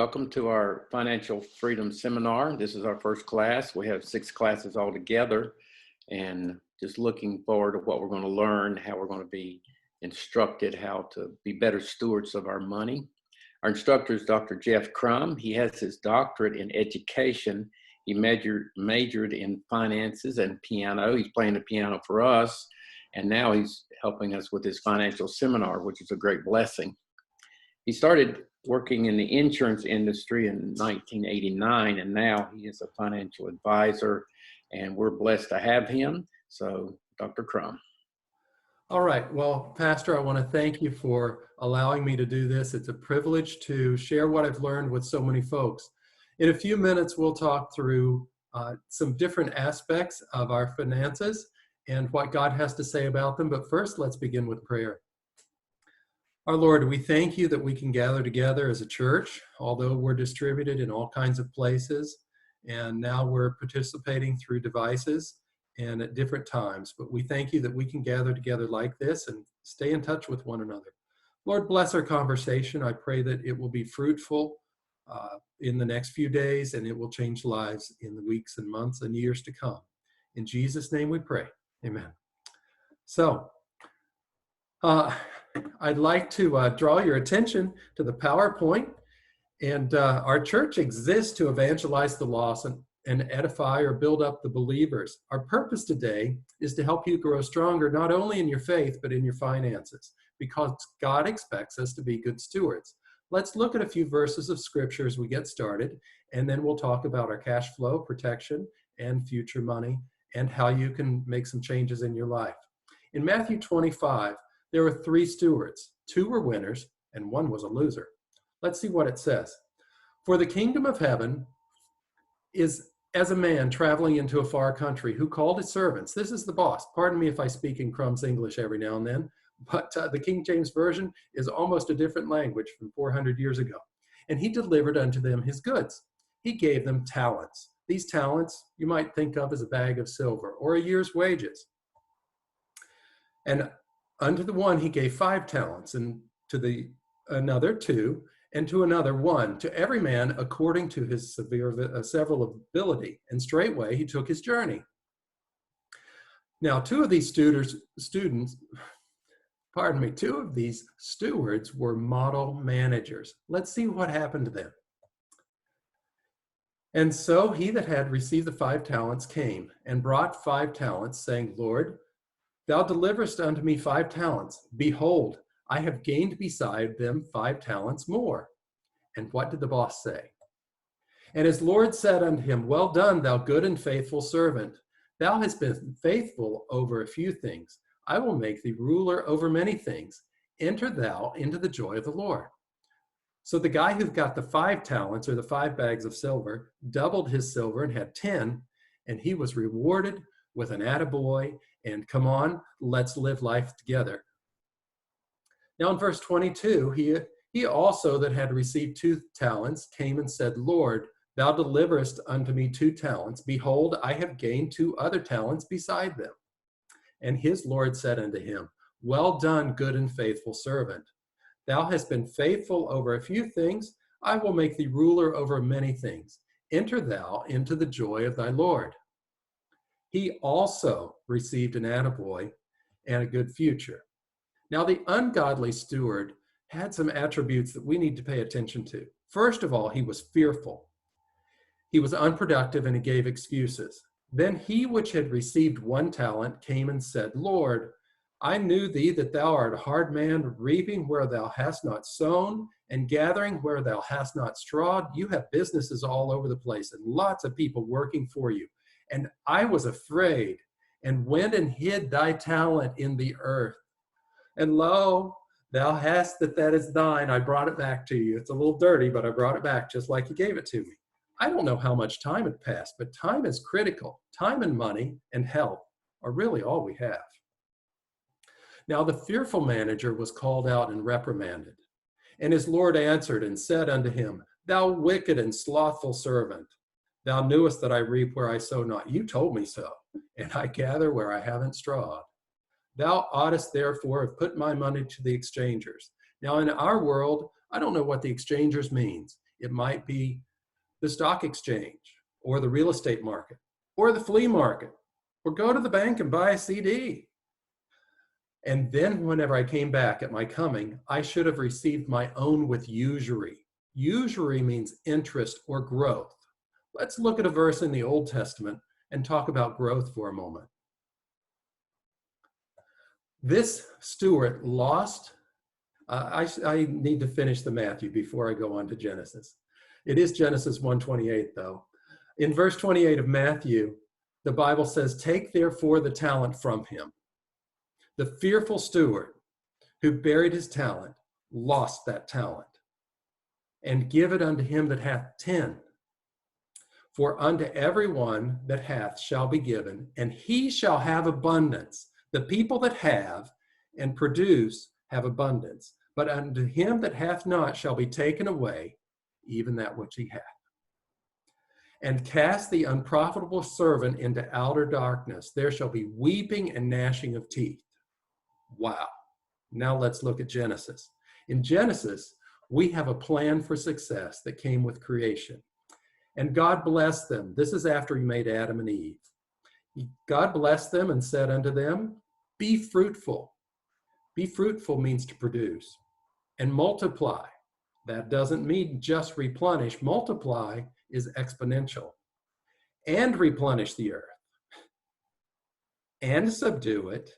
Welcome to our Financial Freedom Seminar. This is our first class. We have 6 classes altogether, and just looking forward to what we're going to learn, how we're going to be instructed, how to be better stewards of our money. Our instructor is Dr. Jeff Crum. He has his doctorate in education. He majored in finances and piano. He's playing the piano for us, and now he's helping us with his financial seminar, which is a great blessing. He started working in the insurance industry in 1989, and now he is a financial advisor, and we're blessed to have him. So, Dr. Crum. All right. Well, Pastor, I want to thank you for allowing me to do this. It's a privilege to share what I've learned with so many folks. In a few minutes, we'll talk through some different aspects of our finances and what God has to say about them. But first, let's begin with prayer. Our Lord, we thank you that we can gather together as a church, although we're distributed in all kinds of places, and now we're participating through devices and at different times. But we thank you that we can gather together like this and stay in touch with one another. Lord, bless our conversation. I pray that it will be fruitful in the next few days, and it will change lives in the weeks and months and years to come. In Jesus' name we pray. Amen. So, I'd like to draw your attention to the PowerPoint. And our church exists to evangelize the lost and edify or build up the believers. Our purpose today is to help you grow stronger, not only in your faith, but in your finances, because God expects us to be good stewards. Let's look at a few verses of scripture as we get started, and then we'll talk about our cash flow, protection, and future money, and how you can make some changes in your life. In Matthew 25, there were 3 stewards. 2 were winners, and 1 was a loser. Let's see what it says. For the kingdom of heaven is as a man traveling into a far country who called his servants. This is the boss. Pardon me if I speak in Crum's English every now and then, but the King James Version is almost a different language from 400 years ago. And he delivered unto them his goods. He gave them talents. These talents you might think of as a bag of silver or a year's wages. And unto the one he gave 5 talents, and to the another 2, and to another 1, to every man according to his several ability. And straightway he took his journey. Now 2 of these stewards were model managers. Let's see what happened to them. And so he that had received the 5 talents came and brought 5 talents, saying, Lord, thou deliverest unto me 5 talents. Behold, I have gained beside them 5 talents more. And what did the boss say? And his Lord said unto him, Well done, thou good and faithful servant. Thou hast been faithful over a few things. I will make thee ruler over many things. Enter thou into the joy of the Lord. So the guy who got the 5 talents, or the 5 bags of silver, doubled his silver and had 10, and he was rewarded with an attaboy, and come on, let's live life together. Now in verse 22, he also that had received 2 talents came and said, Lord, thou deliverest unto me 2 talents. Behold, I have gained 2 other talents beside them. And his Lord said unto him, Well done, good and faithful servant. Thou hast been faithful over a few things. I will make thee ruler over many things. Enter thou into the joy of thy Lord. He also received an attaboy and a good future. Now, the ungodly steward had some attributes that we need to pay attention to. First of all, he was fearful. He was unproductive, and he gave excuses. Then he which had received 1 talent came and said, Lord, I knew thee that thou art a hard man, reaping where thou hast not sown, and gathering where thou hast not strawed. You have businesses all over the place, and lots of people working for you. And I was afraid, and went and hid thy talent in the earth. And lo, thou hast that is thine. I brought it back to you. It's a little dirty, but I brought it back just like you gave it to me. I don't know how much time had passed, but time is critical. Time and money and health are really all we have. Now the fearful manager was called out and reprimanded. And his Lord answered and said unto him, Thou wicked and slothful servant, thou knewest that I reap where I sow not. You told me so, and I gather where I haven't strawed. Thou oughtest therefore have put my money to the exchangers. Now in our world, I don't know what the exchangers means. It might be the stock exchange or the real estate market or the flea market, or go to the bank and buy a CD. And then whenever I came back at my coming, I should have received my own with usury. Usury means interest or growth. Let's look at a verse in the Old Testament and talk about growth for a moment. This steward lost, I need to finish the Matthew before I go on to Genesis. It is Genesis 1:28 though. In verse 28 of Matthew, the Bible says, "Take therefore the talent from him." The fearful steward who buried his talent lost that talent. "And give it unto him that hath 10. For unto every one that hath shall be given, and he shall have abundance." The people that have and produce have abundance. "But unto him that hath not shall be taken away even that which he hath. And cast the unprofitable servant into outer darkness. There shall be weeping and gnashing of teeth." Wow. Now let's look at Genesis. In Genesis, we have a plan for success that came with creation. And God blessed them. This is after he made Adam and Eve. God blessed them and said unto them, "Be fruitful." Be fruitful means to produce. "And multiply." That doesn't mean just replenish. Multiply is exponential. "And replenish the earth." "And subdue it."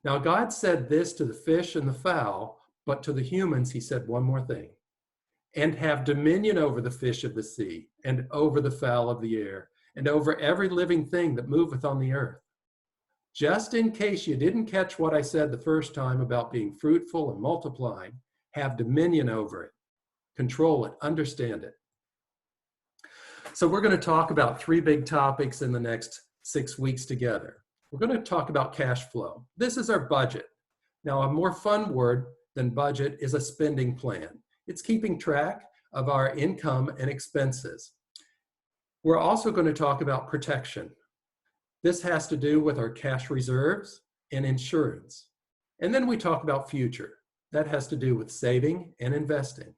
Now God said this to the fish and the fowl, but to the humans he said one more thing. "And have dominion over the fish of the sea, and over the fowl of the air, and over every living thing that moveth on the earth." Just in case you didn't catch what I said the first time about being fruitful and multiplying, have dominion over it, control it, understand it. So we're going to talk about 3 big topics in the next 6 weeks together. We're going to talk about cash flow. This is our budget. Now, a more fun word than budget is a spending plan. It's keeping track of our income and expenses. We're also going to talk about protection. This has to do with our cash reserves and insurance. And then we talk about future. That has to do with saving and investing.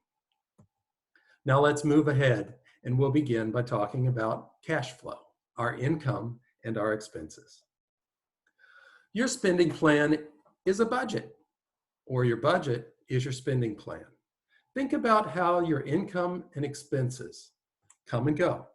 Now let's move ahead, and we'll begin by talking about cash flow, our income and our expenses. Your spending plan is a budget, or your budget is your spending plan. Think about how your income and expenses come and go.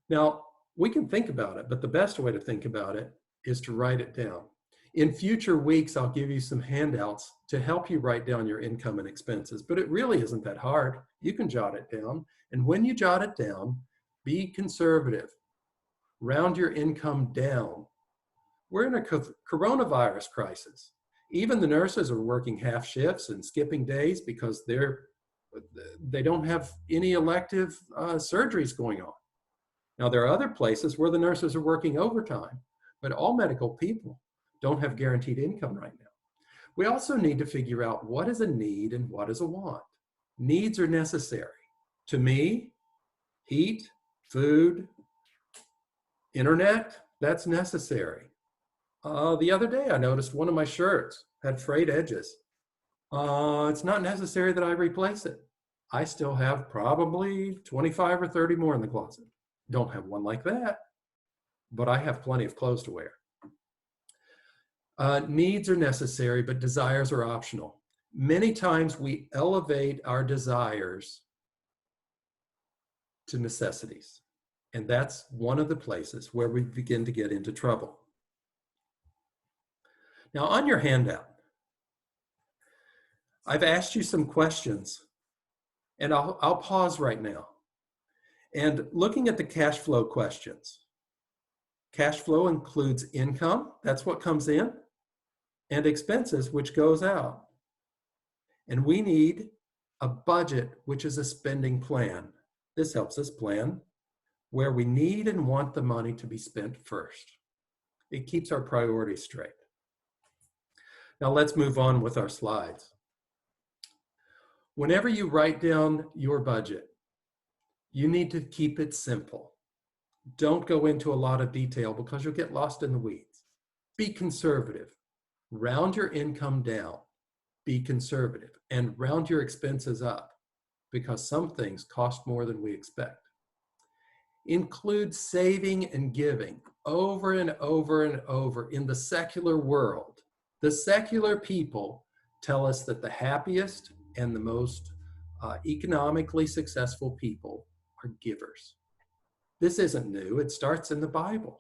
Now, we can think about it, but the best way to think about it is to write it down. In future weeks, I'll give you some handouts to help you write down your income and expenses, but it really isn't that hard. You can jot it down, and when you jot it down, be conservative. Round your income down. We're in a coronavirus crisis. Even the nurses are working half shifts and skipping days because they don't have any elective surgeries going on. Now, there are other places where the nurses are working overtime, but all medical people don't have guaranteed income right now. We also need to figure out what is a need and what is a want. Needs are necessary. To me, heat, food, internet, that's necessary. The other day, I noticed one of my shirts had frayed edges. It's not necessary that I replace it. I still have probably 25 or 30 more in the closet. Don't have one like that, but I have plenty of clothes to wear. Needs are necessary, but desires are optional. Many times we elevate our desires to necessities, and that's one of the places where we begin to get into trouble. Now, on your handout, I've asked you some questions, and I'll pause right now. And looking at the cash flow questions, cash flow includes income, that's what comes in, and expenses, which goes out. And we need a budget, which is a spending plan. This helps us plan where we need and want the money to be spent first. It keeps our priorities straight. Now let's move on with our slides. Whenever you write down your budget, you need to keep it simple. Don't go into a lot of detail because you'll get lost in the weeds. Be conservative. Round your income down. Be conservative. And round your expenses up. because some things cost more than we expect. Include saving and giving over and over and over in the secular world. The secular people tell us that the happiest and the most economically successful people are givers. This isn't new. It starts in the Bible.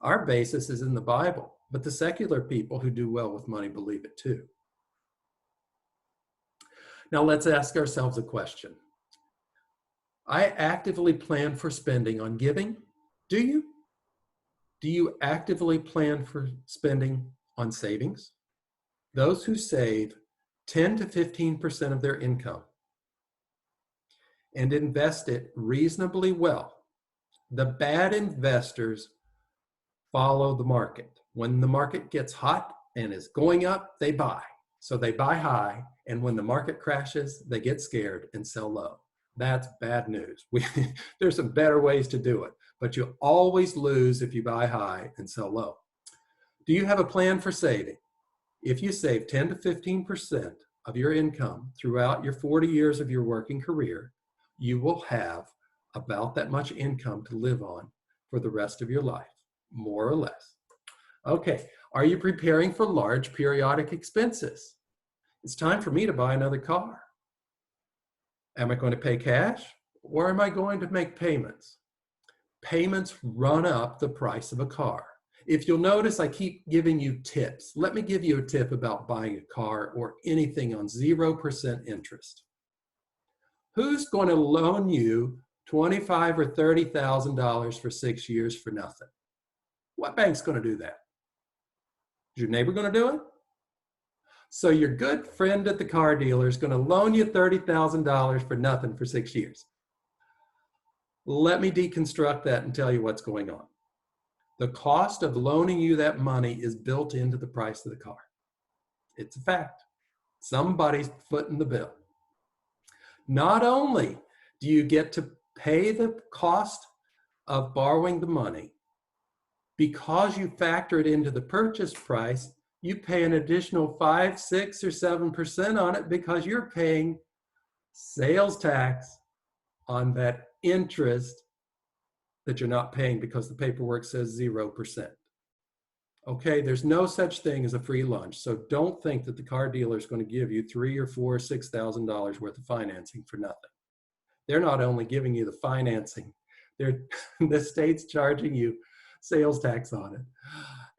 Our basis is in the Bible, but the secular people who do well with money believe it too. Now let's ask ourselves a question. I actively plan for spending on giving. Do you? Do you actively plan for spending on savings? Those who save 10 to 15% of their income and invest it reasonably well. The bad investors follow the market. When the market gets hot and is going up, they buy. So they buy high, and when the market crashes, they get scared and sell low. That's bad news. There's some better ways to do it, but you always lose if you buy high and sell low. Do you have a plan for saving? If you save 10 to 15% of your income throughout your 40 years of your working career, you will have about that much income to live on for the rest of your life, more or less. Okay, are you preparing for large periodic expenses? It's time for me to buy another car. Am I going to pay cash or am I going to make payments? Payments run up the price of a car. If you'll notice, I keep giving you tips. Let me give you a tip about buying a car or anything on 0% interest. Who's going to loan you $25,000 or $30,000 for 6 years for nothing? What bank's going to do that? Is your neighbor going to do it? So your good friend at the car dealer is going to loan you $30,000 for nothing for 6 years. Let me deconstruct that and tell you what's going on. The cost of loaning you that money is built into the price of the car. It's a fact. Somebody's footing the bill. Not only do you get to pay the cost of borrowing the money, because you factor it into the purchase price, you pay an additional 5, 6, or 7% on it because you're paying sales tax on that interest that you're not paying because the paperwork says 0%. Okay, there's no such thing as a free lunch, so don't think that the car dealer is going to give you $3,000 or $4,000 or $6,000 worth of financing for nothing. They're not only giving you the financing, the state's charging you sales tax on it.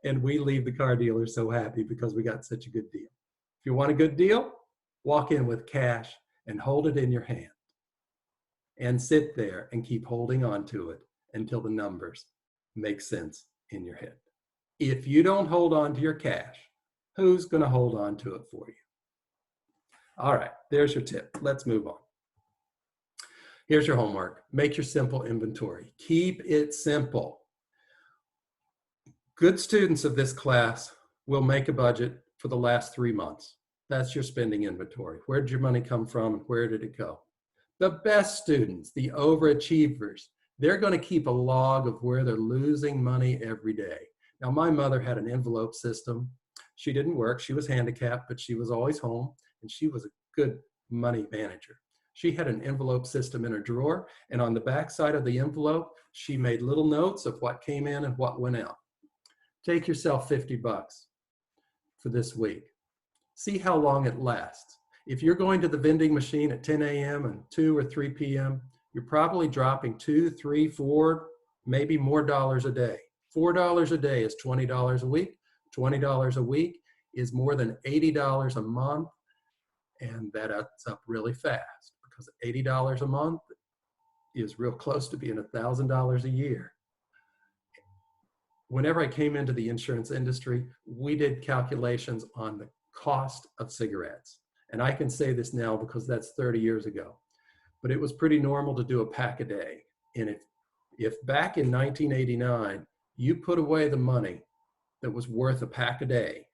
And we leave the car dealer so happy because we got such a good deal. If you want a good deal, walk in with cash and hold it in your hand and sit there and keep holding on to it until the numbers make sense in your head. If you don't hold on to your cash, who's going to hold on to it for you? All right, there's your tip. Let's move on. Here's your homework. Make your simple inventory. Keep it simple. Good students of this class will make a budget for the last 3 months. That's your spending inventory. Where did your money come from and where did it go? The best students, the overachievers, they're going to keep a log of where they're losing money every day. Now, my mother had an envelope system. She didn't work. She was handicapped, but she was always home, and she was a good money manager. She had an envelope system in her drawer, and on the back side of the envelope, she made little notes of what came in and what went out. Take yourself $50 for this week. See how long it lasts. If you're going to the vending machine at 10 a.m. and 2 or 3 p.m., you're probably dropping $2, $3, $4, maybe more dollars a day. $4 a day is $20 a week. $20 a week is more than $80 a month, and that adds up really fast because $80 a month is real close to being $1,000 a year. Whenever I came into the insurance industry, we did calculations on the cost of cigarettes. And I can say this now because that's 30 years ago. But it was pretty normal to do a pack a day. And if back in 1989, you put away the money that was worth a pack a day,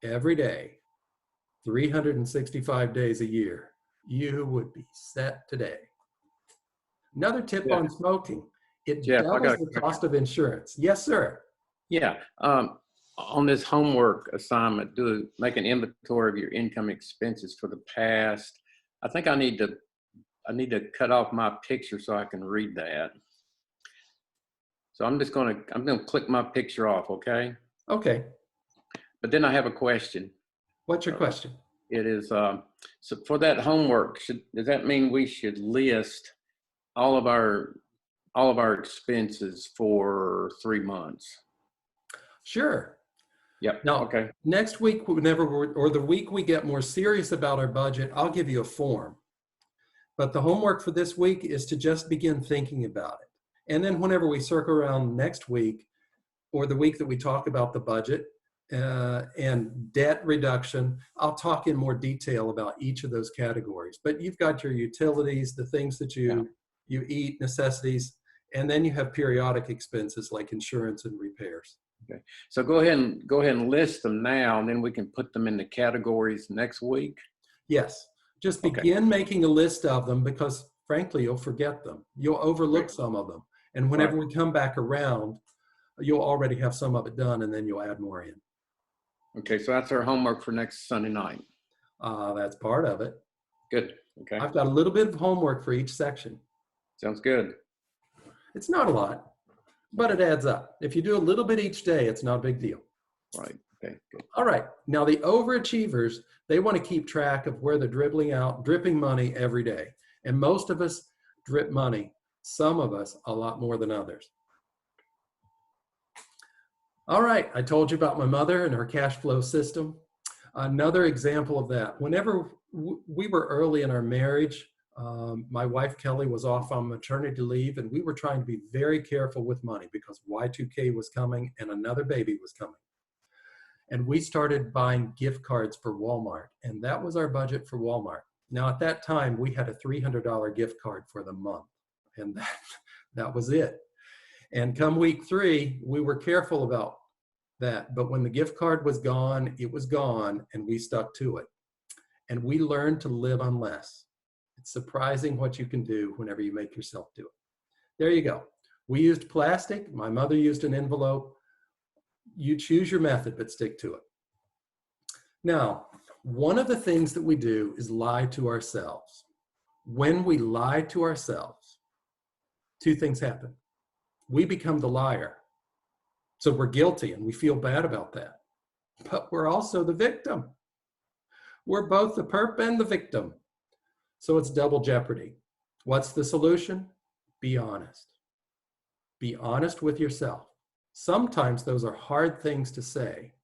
every day, 365 days a year, you would be set today. Another tip on smoking, it doubles the cost of insurance. Yes, sir. Yeah. On this homework assignment, make an inventory of your income expenses for the past. I think I need to I need to cut off my picture so I can read that. So I'm gonna click my picture off, okay? Okay. But then I have a question. What's your question? It is, so for that homework, does that mean we should list all of our expenses for 3 months? Sure. Yep. Now, Okay. next week, or the week we get more serious about our budget, I'll give you a form. But the homework for this week is to just begin thinking about it. And then whenever we circle around next week, or the week that we talk about the budget and debt reduction, I'll talk in more detail about each of those categories. But you've got your utilities, the things that you eat, necessities, and then you have periodic expenses like insurance and repairs. Okay. So go ahead and list them now, and then we can put them in the categories next week. Yes. Just begin making a list of them, because frankly, you'll forget them. You'll overlook some of them. And whenever we come back around, you'll already have some of it done, and then you'll add more in. Okay, so that's our homework for next Sunday night. That's part of it. Good. Okay. I've got a little bit of homework for each section. Sounds good. It's not a lot, but it adds up. If you do a little bit each day, it's not a big deal. Right. Okay. Good. All right. Now, the overachievers, they want to keep track of where they're dripping money every day. And most of us drip money, some of us a lot more than others. All right. I told you about my mother and her cash flow system. Another example of that, whenever we were early in our marriage, my wife Kelly was off on maternity leave, and we were trying to be very careful with money because Y2K was coming and another baby was coming. And we started buying gift cards for Walmart, and that was our budget for Walmart. Now, at that time, we had a $300 gift card for the month, and that was it. And come week 3, we were careful about that. But when the gift card was gone, it was gone, and we stuck to it. And we learned to live on less. It's surprising what you can do whenever you make yourself do it. There you go. We used plastic. My mother used an envelope. You choose your method, but stick to it. Now, one of the things that we do is lie to ourselves. When we lie to ourselves, 2 things happen. We become the liar. So we're guilty and we feel bad about that. But we're also the victim. We're both the perp and the victim. So it's double jeopardy. What's the solution? Be honest. Be honest with yourself. Sometimes those are hard things to say,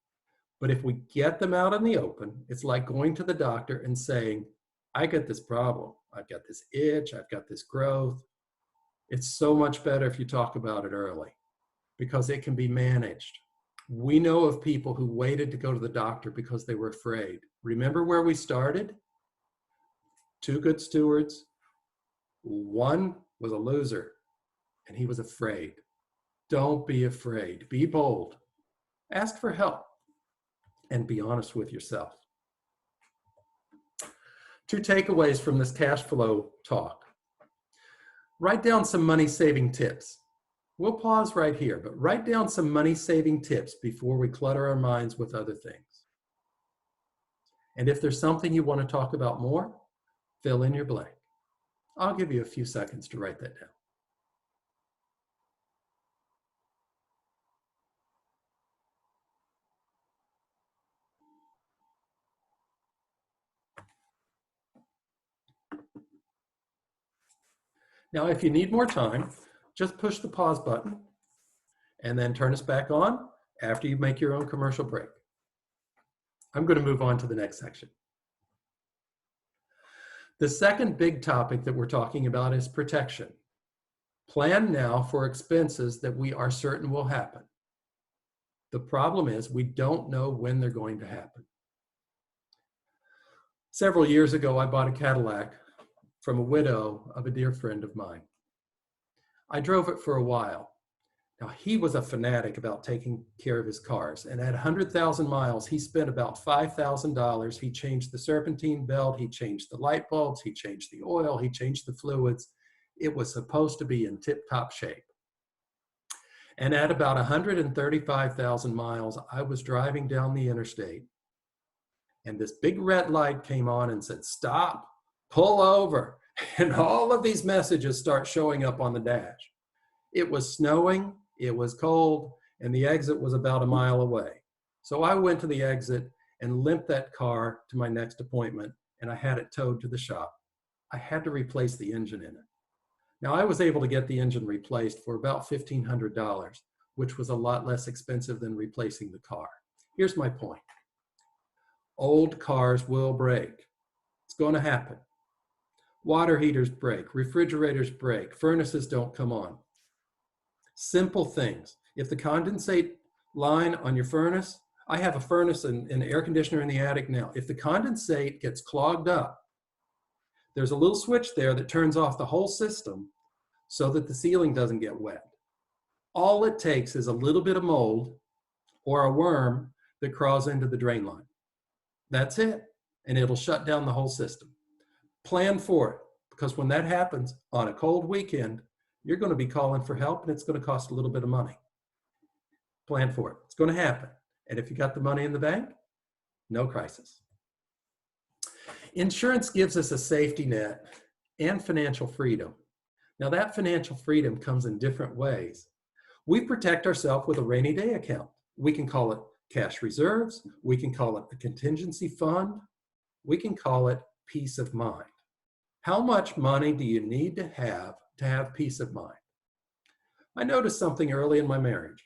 but if we get them out in the open, it's like going to the doctor and saying, I got this problem. I've got this itch. I've got this growth. It's so much better if you talk about it early because it can be managed. We know of people who waited to go to the doctor because they were afraid. Remember where we started? 2 good stewards. One was a loser, and he was afraid. Don't be afraid. Be bold. Ask for help, and be honest with yourself. 2 takeaways from this cash flow talk. Write down some money-saving tips. We'll pause right here, but write down some money-saving tips before we clutter our minds with other things. And if there's something you want to talk about more, fill in your blank. I'll give you a few seconds to write that down. Now, if you need more time, just push the pause button and then turn us back on after you make your own commercial break. I'm going to move on to the next section. The second big topic that we're talking about is protection. Plan now for expenses that we are certain will happen. The problem is we don't know when they're going to happen. Several years ago, I bought a Cadillac from a widow of a dear friend of mine. I drove it for a while. Now, he was a fanatic about taking care of his cars, and at 100,000 miles, he spent about $5,000. He changed the serpentine belt, he changed the light bulbs, he changed the oil, he changed the fluids. It was supposed to be in tip-top shape. And at about 135,000 miles, I was driving down the interstate, and this big red light came on and said, stop, pull over. And all of these messages start showing up on the dash. It was snowing, it was cold, and the exit was about a mile away. So I went to the exit and limped that car to my next appointment, and I had it towed to the shop. I had to replace the engine in it. Now, I was able to get the engine replaced for about $1,500, which was a lot less expensive than replacing the car. Here's my point. Old cars will break. It's going to happen. Water heaters break, refrigerators break, furnaces don't come on. Simple things. If the condensate line on your furnace, I have a furnace and an air conditioner in the attic now. If the condensate gets clogged up, there's a little switch there that turns off the whole system so that the ceiling doesn't get wet. All it takes is a little bit of mold or a worm that crawls into the drain line. That's it, and it'll shut down the whole system. Plan for it, because when that happens on a cold weekend, you're going to be calling for help, and it's going to cost a little bit of money. Plan for it. It's going to happen. And if you got the money in the bank, no crisis. Insurance gives us a safety net and financial freedom. Now, that financial freedom comes in different ways. We protect ourselves with a rainy day account. We can call it cash reserves. We can call it a contingency fund. We can call it peace of mind. How much money do you need to have peace of mind? I noticed something early in my marriage.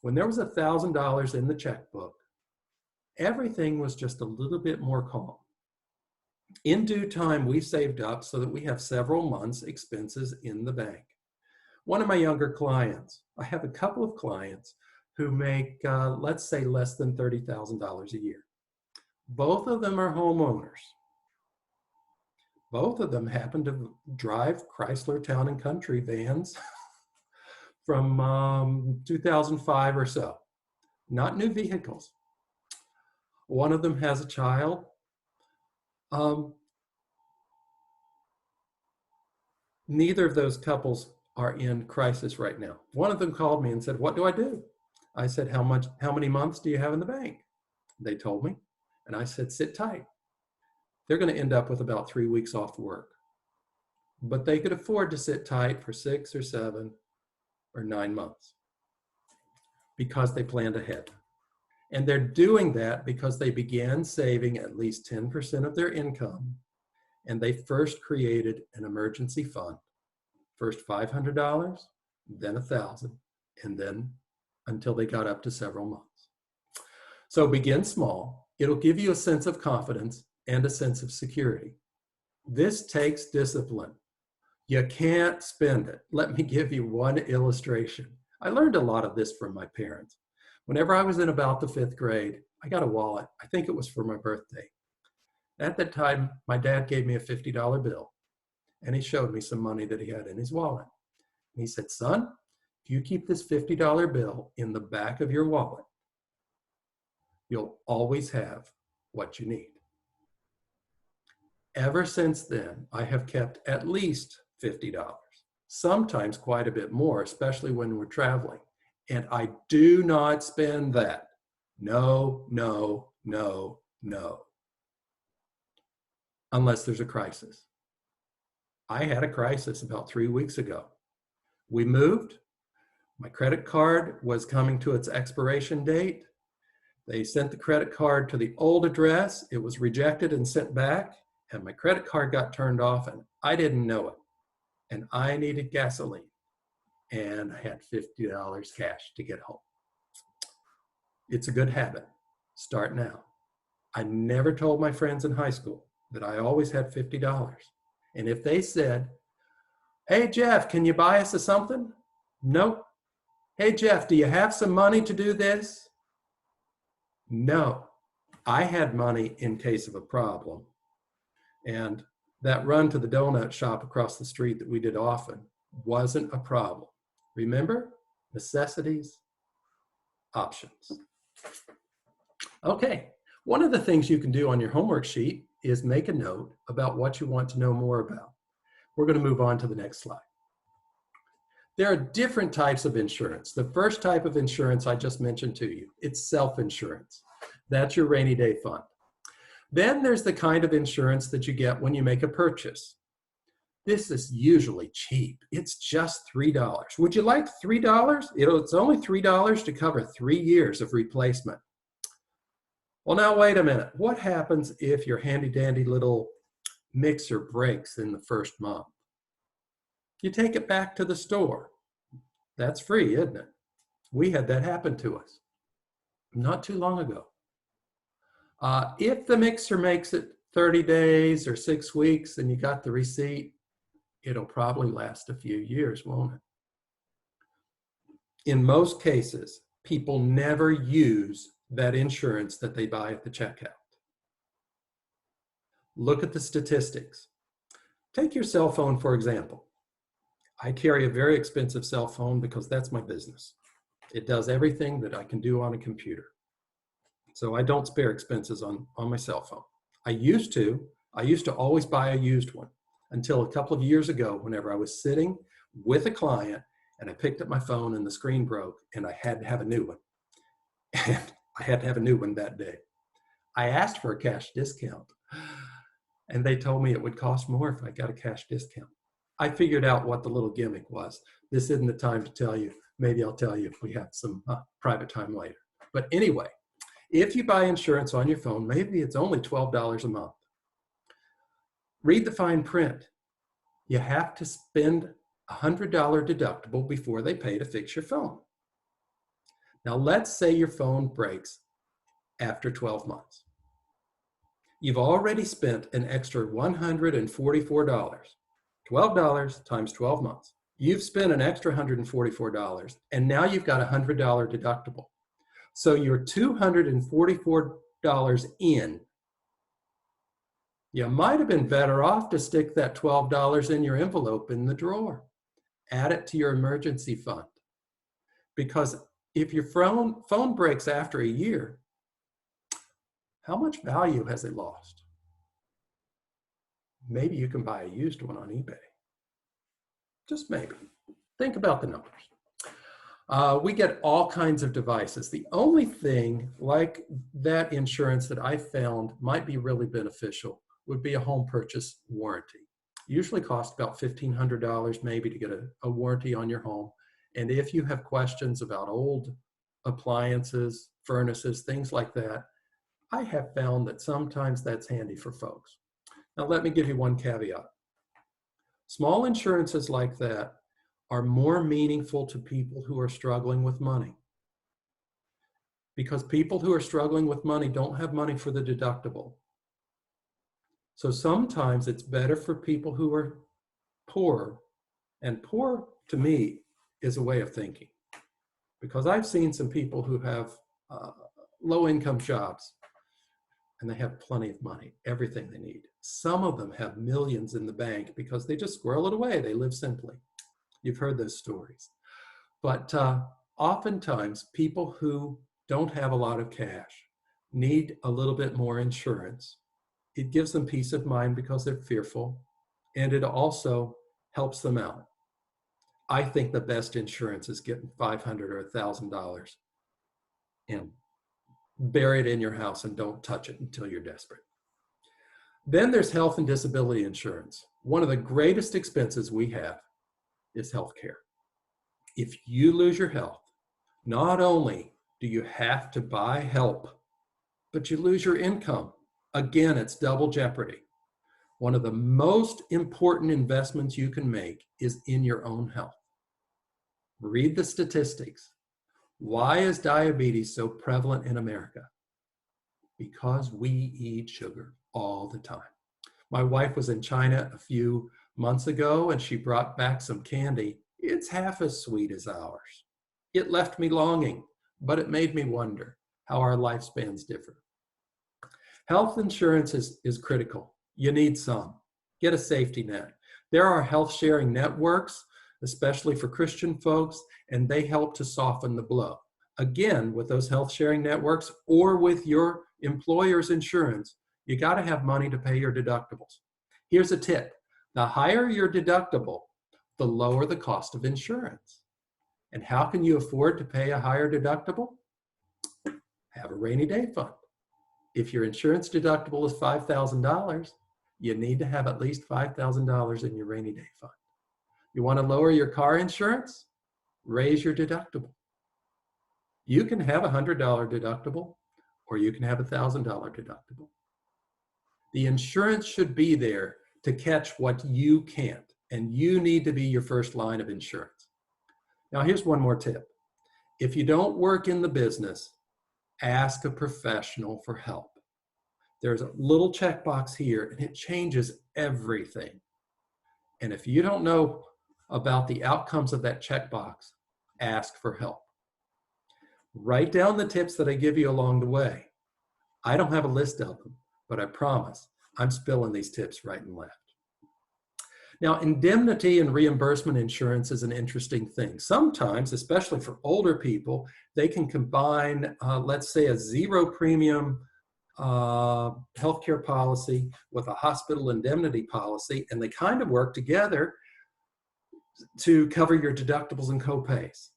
When there was $1,000 in the checkbook, everything was just a little bit more calm. In due time, we saved up so that we have several months' expenses in the bank. One of my younger clients, I have a couple of clients who make, let's say, less than $30,000 a year. Both of them are homeowners. Both of them happen to drive Chrysler Town and Country vans from 2005 or so. Not new vehicles. One of them has a child. Neither of those couples are in crisis right now. One of them called me and said, "What do I do?" I said, how many months do you have in the bank?" They told me, and I said, "Sit tight." They're going to end up with about 3 weeks off work, but they could afford to sit tight for 6 or 7 or 9 months because they planned ahead. And they're doing that because they began saving at least 10% of their income, and they first created an emergency fund. First $500, then $1,000, and then until they got up to several months. So begin small. It'll give you a sense of confidence and a sense of security. This takes discipline. You can't spend it. Let me give you one illustration. I learned a lot of this from my parents. Whenever I was in about the 5th grade, I got a wallet. I think it was for my birthday. At that time, my dad gave me a $50 bill, and he showed me some money that he had in his wallet. And he said, "Son, if you keep this $50 bill in the back of your wallet, you'll always have what you need." Ever since then, I have kept at least $50, sometimes quite a bit more, especially when we're traveling. And I do not spend that. No, no, no, no. Unless there's a crisis. I had a crisis about 3 weeks ago. We moved. My credit card was coming to its expiration date. They sent the credit card to the old address. It was rejected and sent back, and my credit card got turned off, and I didn't know it. And I needed gasoline, and I had $50 cash to get home. It's a good habit. Start now. I never told my friends in high school that I always had $50. And if they said, "Hey, Jeff, can you buy us a something?" Nope. "Hey, Jeff, do you have some money to do this?" No. I had money in case of a problem. And that run to the donut shop across the street that we did often wasn't a problem. Remember? Necessities, options. Okay. One of the things you can do on your homework sheet is make a note about what you want to know more about. We're going to move on to the next slide. There are different types of insurance. The first type of insurance I just mentioned to you, it's self-insurance. That's your rainy day fund. Then there's the kind of insurance that you get when you make a purchase. This is usually cheap. It's just $3. Would you like $3? It's only $3 to cover 3 years of replacement. Well, now wait a minute. What happens if your handy dandy little mixer breaks in the first month? You take it back to the store. That's free, isn't it? We had that happen to us not too long ago. If the mixer makes it 30 days or 6 weeks and you got the receipt, it'll probably last a few years, won't it? In most cases, people never use that insurance that they buy at the checkout. Look at the statistics. Take your cell phone, for example. I carry a very expensive cell phone because that's my business. It does everything that I can do on a computer. So I don't spare expenses on my cell phone. I used to always buy a used one until a couple of years ago, whenever I was sitting with a client and I picked up my phone and the screen broke and I had to have a new one. And I had to have a new one that day. I asked for a cash discount and they told me it would cost more if I got a cash discount. I figured out what the little gimmick was. This isn't the time to tell you. Maybe I'll tell you if we have some private time later. But anyway, if you buy insurance on your phone, maybe it's only $12 a month. Read the fine print. You have to spend a $100 deductible before they pay to fix your phone. Now, let's say your phone breaks after 12 months. You've already spent an extra $144. $12 times 12 months. You've spent an extra $144, and now you've got a $100 deductible. So you're $244 in. You might have been better off to stick that $12 in your envelope in the drawer. Add it to your emergency fund. Because if your phone breaks after a year, how much value has it lost? Maybe you can buy a used one on eBay. Just maybe. Think about the numbers. We get all kinds of devices. The only thing like that insurance that I found might be really beneficial would be a home purchase warranty. Usually costs about $1,500 maybe to get a warranty on your home. And if you have questions about old appliances, furnaces, things like that, I have found that sometimes that's handy for folks. Now, let me give you one caveat. Small insurances like that are more meaningful to people who are struggling with money. Because people who are struggling with money don't have money for the deductible. So sometimes it's better for people who are poor. And poor, to me, is a way of thinking. Because I've seen some people who have low-income jobs, and they have plenty of money, everything they need. Some of them have millions in the bank because they just squirrel it away. They live simply. You've heard those stories. But oftentimes, people who don't have a lot of cash need a little bit more insurance. It gives them peace of mind because they're fearful, and it also helps them out. I think the best insurance is getting $500 or $1,000 and bury it in your house and don't touch it until you're desperate. Then there's health and disability insurance. One of the greatest expenses we have is health care. If you lose your health, not only do you have to buy help, but you lose your income. Again, it's double jeopardy. One of the most important investments you can make is in your own health. Read the statistics. Why is diabetes so prevalent in America? Because we eat sugar all the time. My wife was in China a few months ago and she brought back some candy. It's half as sweet as ours. It left me longing, but it made me wonder how our lifespans differ. Health insurance is critical. You need some. Get a safety net. There are health sharing networks, especially for Christian folks, and they help to soften the blow. Again, with those health sharing networks or with your employer's insurance, you got to have money to pay your deductibles. Here's a tip. The higher your deductible, the lower the cost of insurance. And how can you afford to pay a higher deductible? Have a rainy day fund. If your insurance deductible is $5,000, you need to have at least $5,000 in your rainy day fund. You want to lower your car insurance? Raise your deductible. You can have a $100 deductible, or you can have a $1,000 deductible. The insurance should be there to catch what you can't, and you need to be your first line of insurance. Now, here's one more tip. If you don't work in the business, ask a professional for help. There's a little checkbox here, and it changes everything. And if you don't know about the outcomes of that checkbox, ask for help. Write down the tips that I give you along the way. I don't have a list of them, but I promise I'm spilling these tips right and left. Now, indemnity and reimbursement insurance is an interesting thing. Sometimes, especially for older people, they can combine, let's say, a zero premium healthcare policy with a hospital indemnity policy, and they kind of work together to cover your deductibles and copays.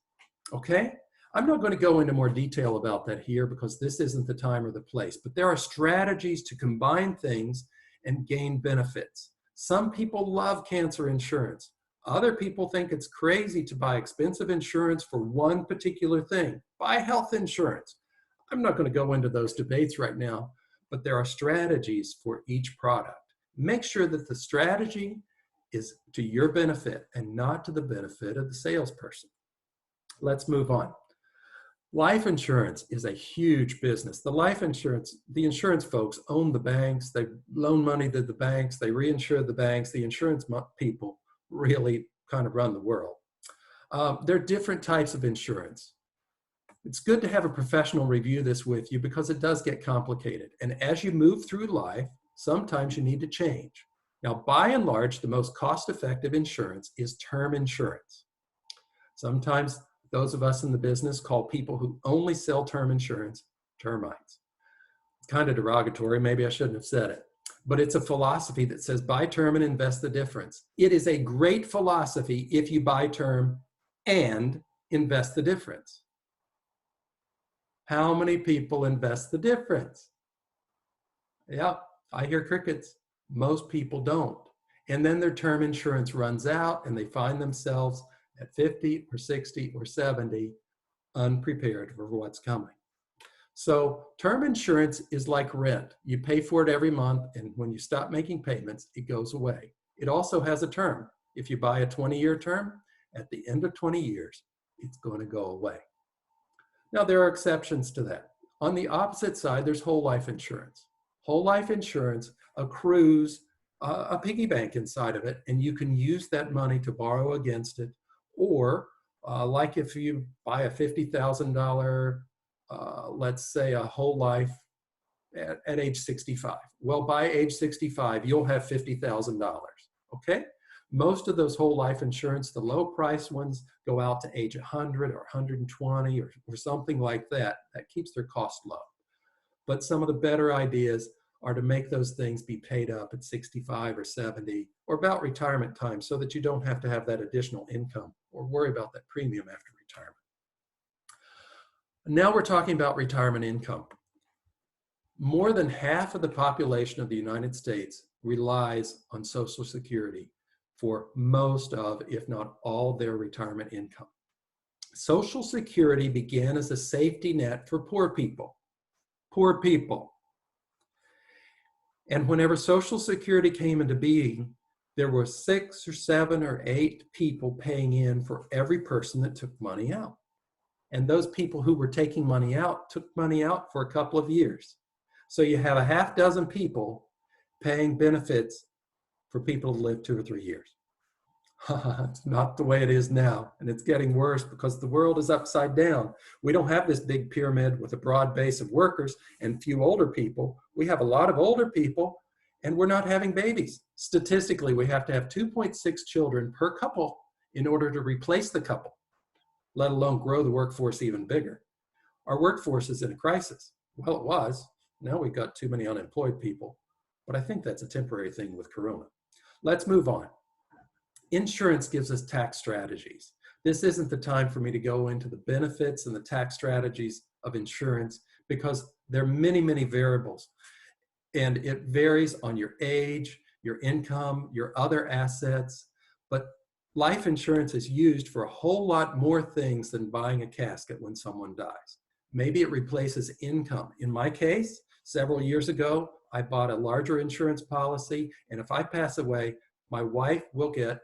Okay? I'm not going to go into more detail about that here because this isn't the time or the place, but there are strategies to combine things and gain benefits. Some people love cancer insurance. Other people think it's crazy to buy expensive insurance for one particular thing. Buy health insurance. I'm not going to go into those debates right now, but there are strategies for each product. Make sure that the strategy is to your benefit and not to the benefit of the salesperson. Let's move on. Life insurance is a huge business. The insurance folks own the banks. They loan money to the banks. They reinsure the banks. The insurance people really kind of run the world. There are different types of insurance. It's good to have a professional review this with you because it does get complicated. And as you move through life, sometimes you need to change. Now, by and large, the most cost-effective insurance is term insurance. Sometimes those of us in the business call people who only sell term insurance termites. It's kind of derogatory. Maybe I shouldn't have said it. But it's a philosophy that says buy term and invest the difference. It is a great philosophy if you buy term and invest the difference. How many people invest the difference? Yeah, I hear crickets. Most people don't. And then their term insurance runs out and they find themselves at 50 or 60 or 70 unprepared for what's coming. So term insurance is like rent. You pay for it every month, and when you stop making payments, it goes away. It also has a term. If you buy a 20-year term, at the end of 20 years, it's going to go away. Now, there are exceptions to that. On the opposite side, there's whole life insurance. Whole life insurance accrues a piggy bank inside of it, and you can use that money to borrow against it. Or like if you buy a $50,000, let's say a whole life at age 65. Well, by age 65, you'll have $50,000, okay? Most of those whole life insurance, the low price ones, go out to age 100 or 120 or something like that. That keeps their cost low. But some of the better ideas are to make those things be paid up at 65 or 70 or about retirement time so that you don't have to have that additional income or worry about that premium after retirement. Now we're talking about retirement income. More than half of the population of the United States relies on Social Security for most of, if not all, their retirement income. Social Security began as a safety net for poor people. Poor people. And whenever Social Security came into being, there were 6 or 7 or 8 people paying in for every person that took money out. And those people who were taking money out took money out for a couple of years. So you have a half dozen people paying benefits for people to live 2 or 3 years. It's not the way it is now. And it's getting worse because the world is upside down. We don't have this big pyramid with a broad base of workers and few older people. We have a lot of older people and we're not having babies. Statistically, we have to have 2.6 children per couple in order to replace the couple, let alone grow the workforce even bigger. Our workforce is in a crisis. Well, it was. Now we've got too many unemployed people, but I think that's a temporary thing with Corona. Let's move on. Insurance gives us tax strategies. This isn't the time for me to go into the benefits and the tax strategies of insurance because there are many, many variables. And it varies on your age, your income, your other assets. But life insurance is used for a whole lot more things than buying a casket when someone dies. Maybe it replaces income. In my case, several years ago, I bought a larger insurance policy, and if I pass away, my wife will get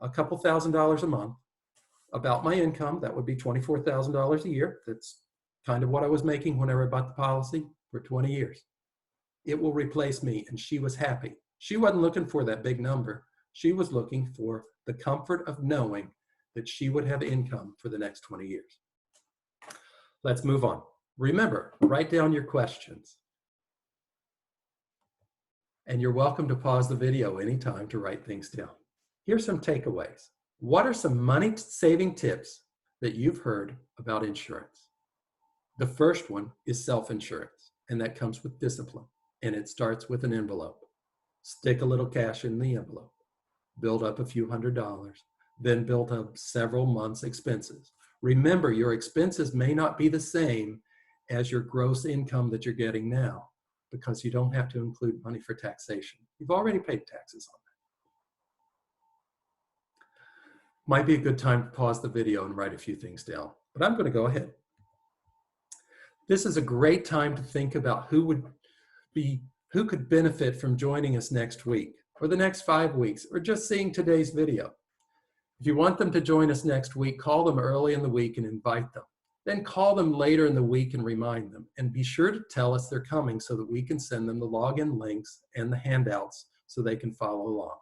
a couple $1,000s a month about my income. That would be $24,000 a year. That's kind of what I was making whenever I bought the policy for 20 years. It will replace me, and she was happy. She wasn't looking for that big number. She was looking for the comfort of knowing that she would have income for the next 20 years. Let's move on. Remember, write down your questions. And you're welcome to pause the video anytime to write things down. Here's some takeaways. What are some money-saving tips that you've heard about insurance? The first one is self-insurance, and that comes with discipline. And it starts with an envelope. Stick a little cash in the envelope. Build up a few $100s, then build up several months' expenses. Remember, your expenses may not be the same as your gross income that you're getting now, because you don't have to include money for taxation. You've already paid taxes on that. Might be a good time to pause the video and write a few things down, but I'm going to go ahead. This is a great time to think about who could benefit from joining us next week, or the next 5 weeks, or just seeing today's video. If you want them to join us next week, call them early in the week and invite them. Then call them later in the week and remind them. And be sure to tell us they're coming so that we can send them the login links and the handouts so they can follow along.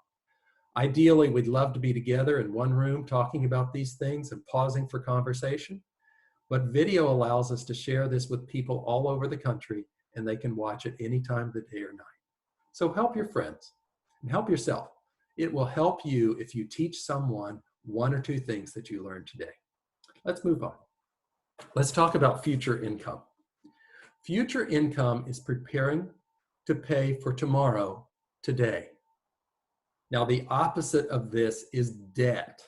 Ideally, we'd love to be together in one room talking about these things and pausing for conversation. But video allows us to share this with people all over the country, and they can watch it any time of the day or night. So help your friends and help yourself. It will help you if you teach someone one or two things that you learned today. Let's move on. Let's talk about future income. Future income is preparing to pay for tomorrow, today. Now, the opposite of this is debt.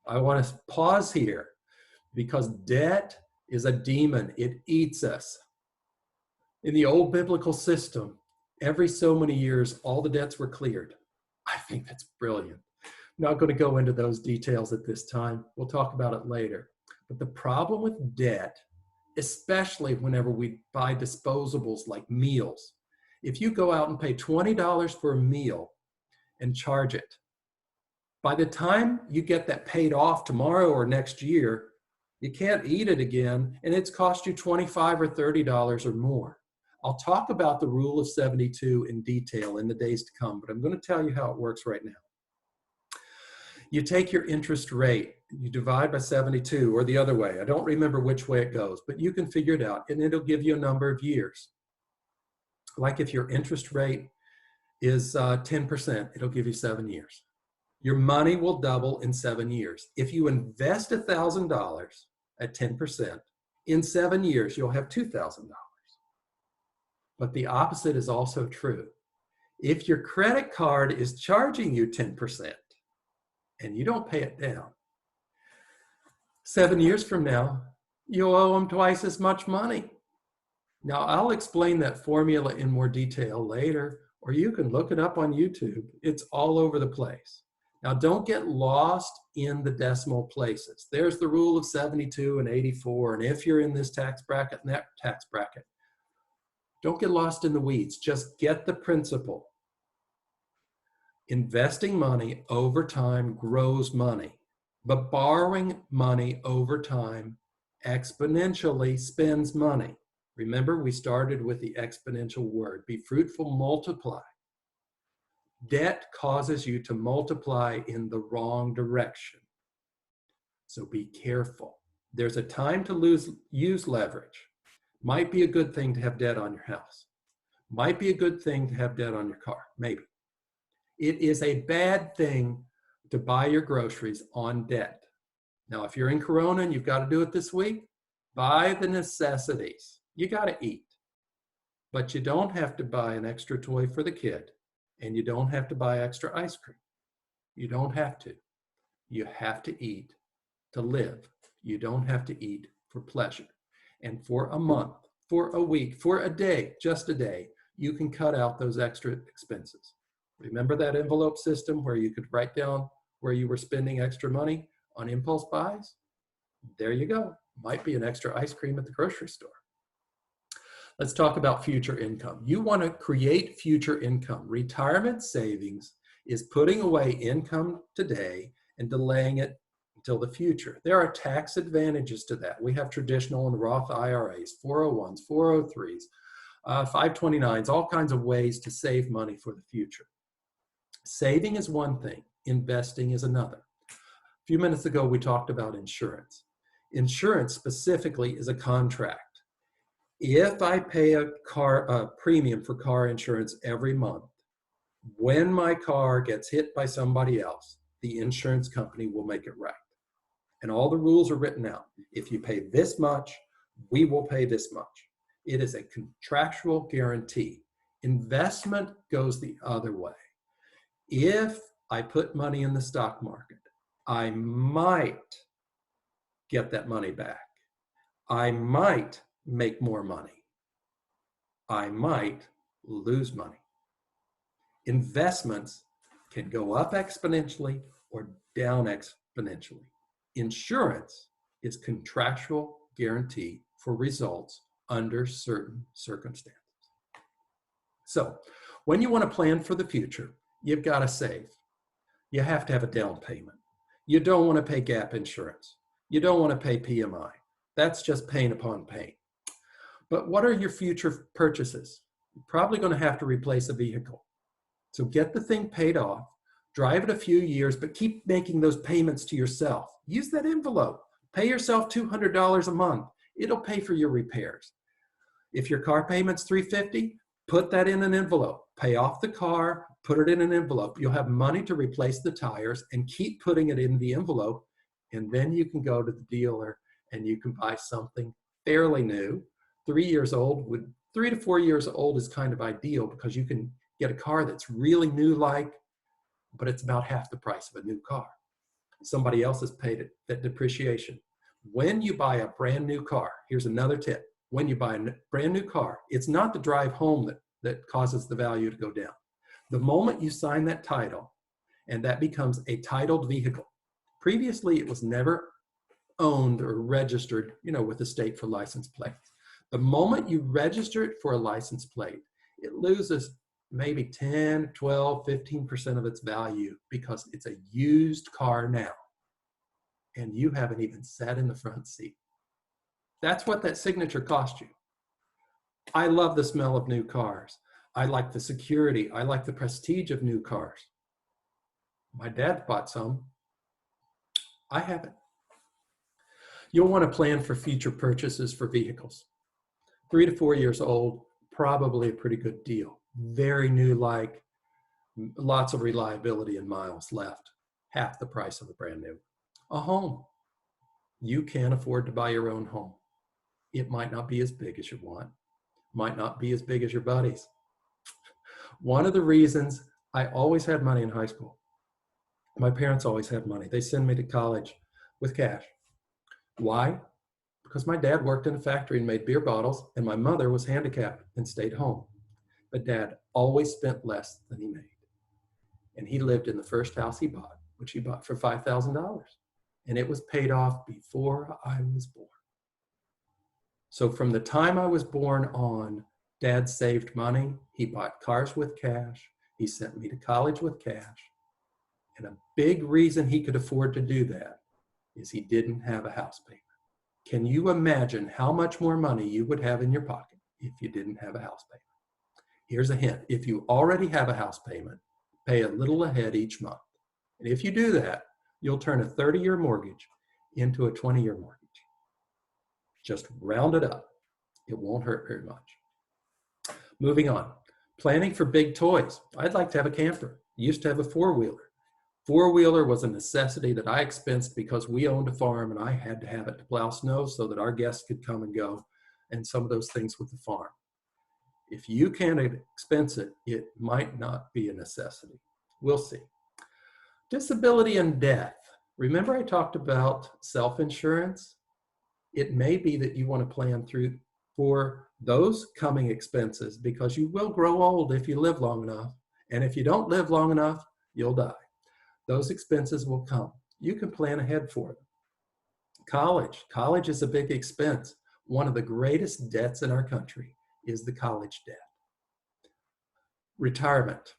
I want to pause here because debt is a demon. It eats us. In the old biblical system, every so many years, all the debts were cleared. I think that's brilliant. I'm not going to go into those details at this time. We'll talk about it later. But the problem with debt, especially whenever we buy disposables like meals, if you go out and pay $20 for a meal and charge it, by the time you get that paid off tomorrow or next year, you can't eat it again, and it's cost you $25 or $30 or more. I'll talk about the rule of 72 in detail in the days to come, but I'm going to tell you how it works right now. You take your interest rate, you divide by 72, or the other way. I don't remember which way it goes, but you can figure it out, and it'll give you a number of years. Like if your interest rate is 10%, it'll give you 7 years. Your money will double in 7 years. If you invest $1,000 at 10%, in 7 years, you'll have $2,000. But the opposite is also true. If your credit card is charging you 10% and you don't pay it down, 7 years from now, you'll owe them twice as much money. Now, I'll explain that formula in more detail later, or you can look it up on YouTube. It's all over the place. Now, don't get lost in the decimal places. There's the rule of 72 and 84, and if you're in this tax bracket and that tax bracket, don't get lost in the weeds. Just get the principle. Investing money over time grows money, but borrowing money over time exponentially spends money. Remember, we started with the exponential word. Be fruitful, multiply. Debt causes you to multiply in the wrong direction. So be careful. There's a time to use leverage. Might be a good thing to have debt on your house. Might be a good thing to have debt on your car, maybe. It is a bad thing to buy your groceries on debt. Now, if you're in Corona and you've got to do it this week, buy the necessities. You got to eat. But you don't have to buy an extra toy for the kid, and you don't have to buy extra ice cream. You don't have to. You have to eat to live. You don't have to eat for pleasure. And for a month, for a week, for a day, just a day, you can cut out those extra expenses. Remember that envelope system where you could write down where you were spending extra money on impulse buys? There you go. Might be an extra ice cream at the grocery store. Let's talk about future income. You want to create future income. Retirement savings is putting away income today and delaying it until the future. There are tax advantages to that. We have traditional and Roth IRAs, 401s, 403s, 529s, all kinds of ways to save money for the future. Saving is one thing, investing is another. A few minutes ago, we talked about insurance. Insurance specifically is a contract. If I pay a premium for car insurance every month, when my car gets hit by somebody else, the insurance company will make it right. And all the rules are written out. If you pay this much, we will pay this much. It is a contractual guarantee. Investment goes the other way. If I put money in the stock market, I might get that money back. I might make more money. I might lose money. Investments can go up exponentially or down exponentially. Insurance is contractual guarantee for results under certain circumstances. So when you want to plan for the future, you've got to save. You have to have a down payment. You don't want to pay gap insurance. You don't want to pay PMI. That's just pain upon pain. But what are your future purchases? You're probably going to have to replace a vehicle. So get the thing paid off, drive it a few years, but keep making those payments to yourself. Use that envelope. Pay yourself $200 a month. It'll pay for your repairs. If your car payment's $350, put that in an envelope. Pay off the car, put it in an envelope. You'll have money to replace the tires and keep putting it in the envelope. And then you can go to the dealer and you can buy something fairly new. 3 years old, 3 to 4 years old is kind of ideal because you can get a car that's really new like, but it's about half the price of a new car. Somebody else has paid it, that depreciation. When you buy a brand new car, here's another tip. When you buy a brand new car, it's not the drive home that causes the value to go down. The moment you sign that title, and that becomes a titled vehicle. Previously, it was never owned or registered, with the state for license plates. The moment you register it for a license plate, it loses maybe 10, 12, 15% of its value because it's a used car now. And you haven't even sat in the front seat. That's what that signature cost you. I love the smell of new cars. I like the security. I like the prestige of new cars. My dad bought some. I haven't. You'll want to plan for future purchases for vehicles. 3 to 4 years old, probably a pretty good deal. Very new, like lots of reliability and miles left. Half the price of a brand new. A home. You can't afford to buy your own home. It might not be as big as you want. Might not be as big as your buddies. One of the reasons I always had money in high school. My parents always had money. They send me to college with cash. Why? Because my dad worked in a factory and made beer bottles, and my mother was handicapped and stayed home. But Dad always spent less than he made. And he lived in the first house he bought, which he bought for $5,000. And it was paid off before I was born. So from the time I was born on, Dad saved money. He bought cars with cash. He sent me to college with cash. And a big reason he could afford to do that is he didn't have a house payment. Can you imagine how much more money you would have in your pocket if you didn't have a house payment? Here's a hint. If you already have a house payment, pay a little ahead each month. And if you do that, you'll turn a 30-year mortgage into a 20-year mortgage. Just round it up. It won't hurt very much. Moving on. Planning for big toys. I'd like to have a camper. I used to have a four-wheeler. Four-wheeler was a necessity that I expensed because we owned a farm and I had to have it to plow snow so that our guests could come and go and some of those things with the farm. If you can't expense it, it might not be a necessity. We'll see. Disability and death. Remember I talked about self-insurance? It may be that you want to plan through for those coming expenses because you will grow old if you live long enough And if you don't live long enough, you'll die. Those expenses will come. You can plan ahead for them. College is a big expense. One of the greatest debts in our country is the college debt. Retirement.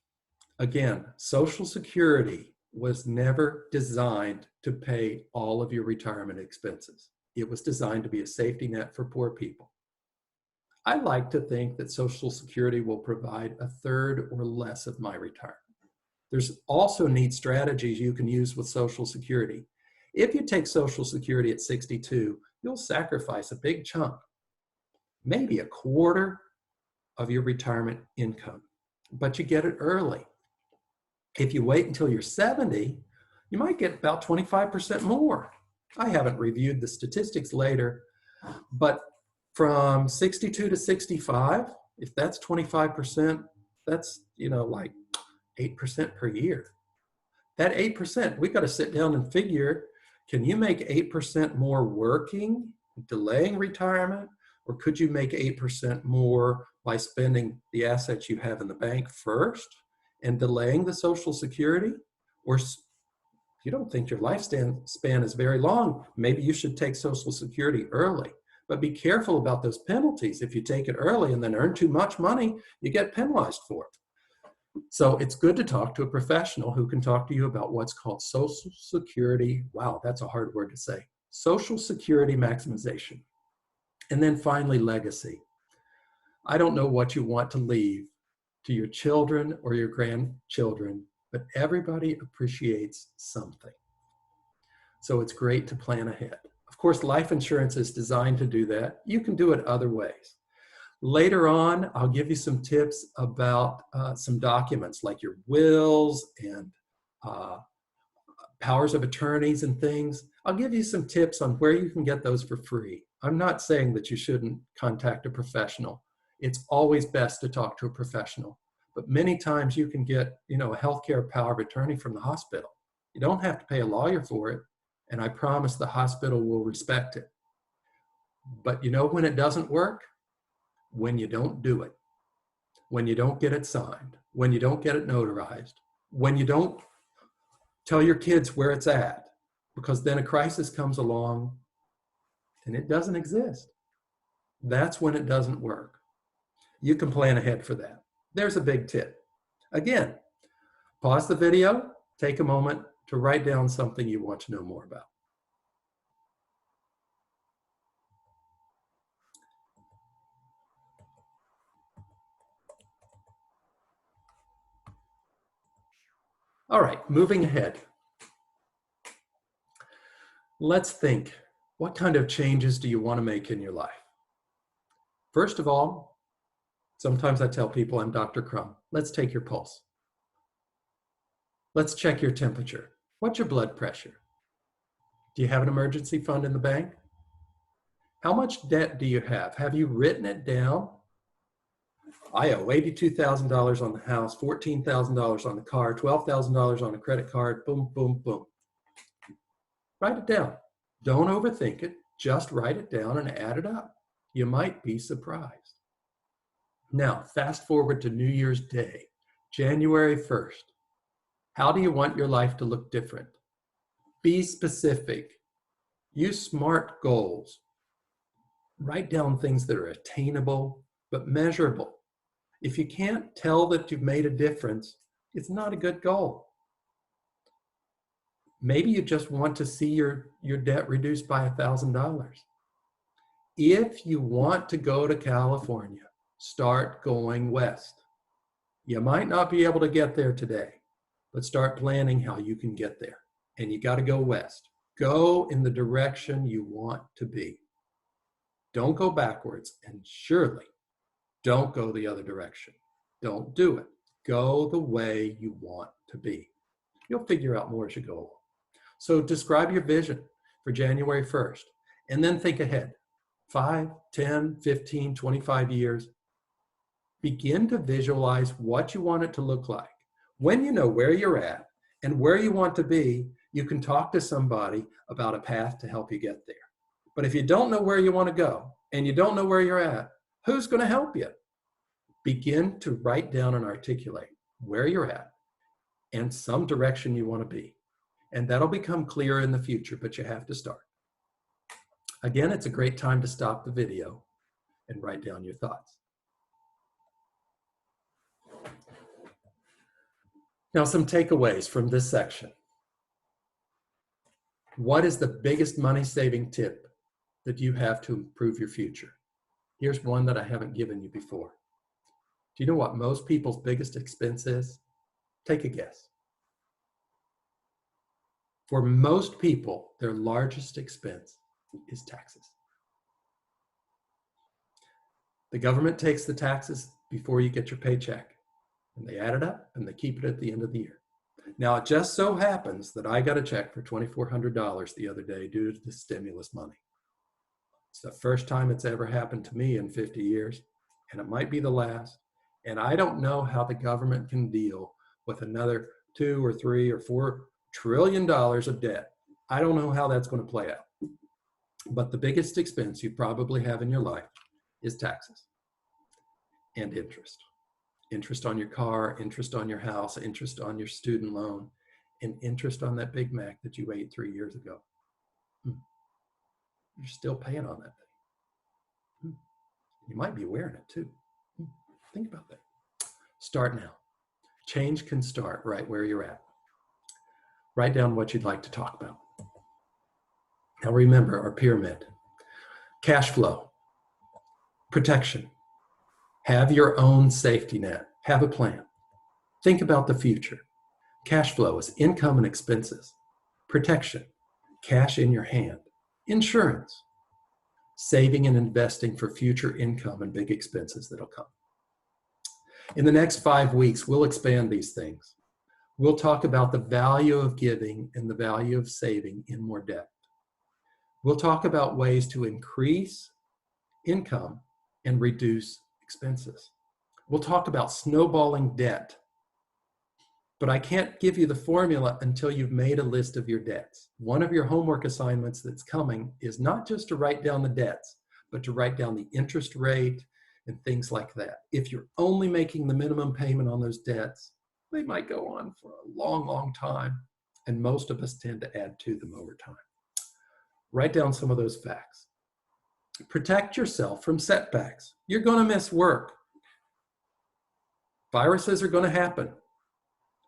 Again, Social Security was never designed to pay all of your retirement expenses. It was designed to be a safety net for poor people. I like to think that Social Security will provide a third or less of my retirement. There's also neat strategies you can use with Social Security. If you take Social Security at 62, you'll sacrifice a big chunk, maybe a quarter of your retirement income, but you get it early. If you wait until you're 70, you might get about 25% more. I haven't reviewed the statistics later, but from 62 to 65, if that's 25%, that's, like 8% per year. That 8%, we got to sit down and figure, can you make 8% more working, delaying retirement, or could you make 8% more by spending the assets you have in the bank first and delaying the Social Security? Or you don't think your lifespan is very long, maybe you should take Social Security early. But be careful about those penalties. If you take it early and then earn too much money, you get penalized for it. So it's good to talk to a professional who can talk to you about what's called Social Security. Wow, that's a hard word to say. Social Security maximization. And then finally, legacy. I don't know what you want to leave to your children or your grandchildren, but everybody appreciates something. So it's great to plan ahead. Of course, life insurance is designed to do that. You can do it other ways. Later on, I'll give you some tips about some documents like your wills and powers of attorneys and things. I'll give you some tips on where you can get those for free. I'm not saying that you shouldn't contact a professional. It's always best to talk to a professional. But many times you can get, a healthcare power of attorney from the hospital. You don't have to pay a lawyer for it. And I promise the hospital will respect it. But when it doesn't work? When you don't do it. When you don't get it signed. When you don't get it notarized. When you don't tell your kids where it's at. Because then a crisis comes along and it doesn't exist. That's when it doesn't work. You can plan ahead for that. There's a big tip. Again, pause the video, take a moment to write down something you want to know more about. All right, moving ahead. Let's think, what kind of changes do you want to make in your life? First of all, sometimes I tell people I'm Dr. Crum. Let's take your pulse. Let's check your temperature. What's your blood pressure? Do you have an emergency fund in the bank? How much debt do you have? Have you written it down? I owe $82,000 on the house, $14,000 on the car, $12,000 on a credit card, boom, boom, boom. Write it down. Don't overthink it. Just write it down and add it up. You might be surprised. Now, fast forward to New Year's Day, January 1st. How do you want your life to look different? Be specific. Use SMART goals. Write down things that are attainable but measurable. If you can't tell that you've made a difference, it's not a good goal. Maybe you just want to see your debt reduced by $1,000. If you want to go to California, start going west. You might not be able to get there today, but start planning how you can get there. And you got to go west. Go in the direction you want to be. Don't go backwards, and surely don't go the other direction. Don't do it. Go the way you want to be. You'll figure out more as you go along. So describe your vision for January 1st, and then think ahead. 5, 10, 15, 25 years. Begin to visualize what you want it to look like. When you know where you're at and where you want to be, you can talk to somebody about a path to help you get there. But if you don't know where you want to go and you don't know where you're at, who's going to help you? Begin to write down and articulate. where you're at, and some direction you want to be. And that'll become clearer in the future, but you have to start. Again, it's a great time to stop the video and write down your thoughts. Now, some takeaways from this section. What is the biggest money-saving tip that you have to improve your future? Here's one that I haven't given you before. Do you know what most people's biggest expense is? Take a guess. For most people, their largest expense is taxes. The government takes the taxes before you get your paycheck, and they add it up and they keep it at the end of the year. Now, it just so happens that I got a check for $2,400 the other day due to the stimulus money. It's the first time it's ever happened to me in 50 years, and it might be the last. And I don't know how the government can deal with another $2 or $3 or $4 trillion of debt. I don't know how that's going to play out. But the biggest expense you probably have in your life is taxes and interest. Interest on your car, interest on your house, interest on your student loan, and interest on that Big Mac that you ate 3 years ago. You're still paying on that thing. You might be wearing it too. Think about that. Start now. Change can start right where you're at. Write down what you'd like to talk about. Now remember our pyramid. Cash flow, protection. Have your own safety net. Have a plan. Think about the future. Cash flow is income and expenses. Protection, cash in your hand. Insurance, saving and investing for future income and big expenses that'll come. In the next 5 weeks, we'll expand these things. We'll talk about the value of giving and the value of saving in more depth. We'll talk about ways to increase income and reduce expenses. We'll talk about snowballing debt, but I can't give you the formula until you've made a list of your debts. One of your homework assignments that's coming is not just to write down the debts, but to write down the interest rate and things like that. If you're only making the minimum payment on those debts, they might go on for a long, long time, and most of us tend to add to them over time. Write down some of those facts. Protect yourself from setbacks. You're going to miss work. Viruses are going to happen.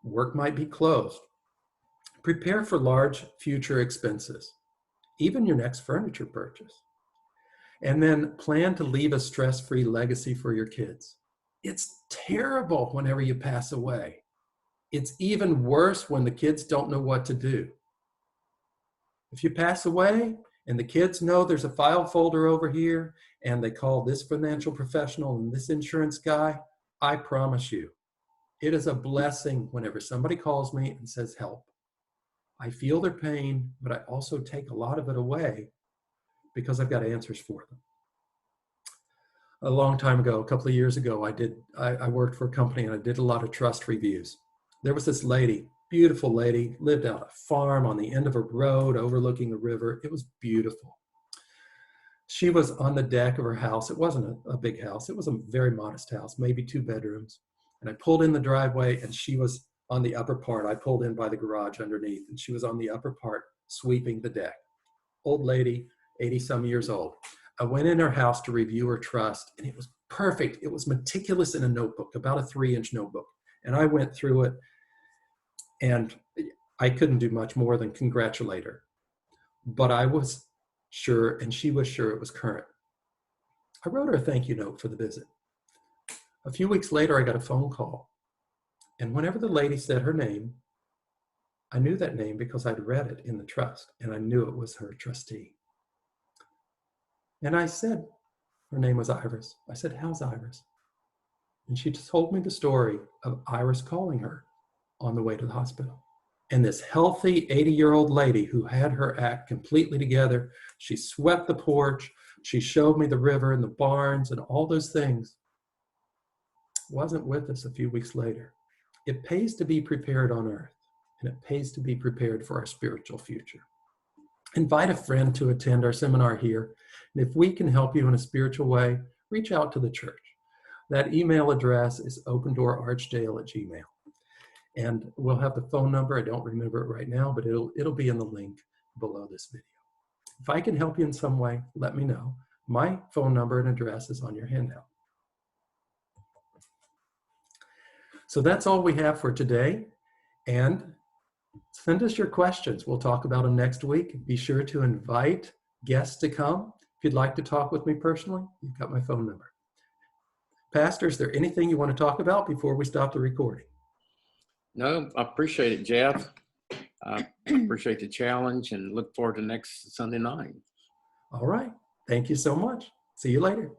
Work might be closed. Prepare for large future expenses, even your next furniture purchase. And then plan to leave a stress-free legacy for your kids. It's terrible whenever you pass away. It's even worse when the kids don't know what to do. If you pass away and the kids know there's a file folder over here and they call this financial professional and this insurance guy, I promise you, it is a blessing whenever somebody calls me and says help. I feel their pain, but I also take a lot of it away because I've got answers for them. A long time ago, a couple of years ago, I worked for a company and I did a lot of trust reviews. There was this lady, beautiful lady, lived out a farm on the end of a road overlooking a river. It was beautiful. She was on the deck of her house. It wasn't a big house. It was a very modest house, maybe 2 bedrooms. And I pulled in the driveway and she was on the upper part. I pulled in by the garage underneath and she was on the upper part sweeping the deck. Old lady, 80-some years old. I went in her house to review her trust and it was perfect. It was meticulous in a notebook, about a 3-inch notebook. And I went through it and I couldn't do much more than congratulate her. But I was sure, and she was sure it was current. I wrote her a thank you note for the visit. A few weeks later, I got a phone call. And whenever the lady said her name, I knew that name because I'd read it in the trust, and I knew it was her trustee. And I said, her name was Iris. I said, how's Iris? And she told me the story of Iris calling her on the way to the hospital. And this healthy 80-year-old lady who had her act completely together, she swept the porch, she showed me the river and the barns and all those things, wasn't with us a few weeks later. It pays to be prepared on earth, and it pays to be prepared for our spiritual future. Invite a friend to attend our seminar here, and if we can help you in a spiritual way, reach out to the church. That email address is OpenDoorArchdale@gmail.com. And we'll have the phone number. I don't remember it right now, but it'll be in the link below this video. If I can help you in some way, let me know. My phone number and address is on your handout. So that's all we have for today. And send us your questions. We'll talk about them next week. Be sure to invite guests to come. If you'd like to talk with me personally, you've got my phone number. Pastor, is there anything you want to talk about before we stop the recording? No, I appreciate it, Jeff. I appreciate the challenge and look forward to next Sunday night. All right. Thank you so much. See you later.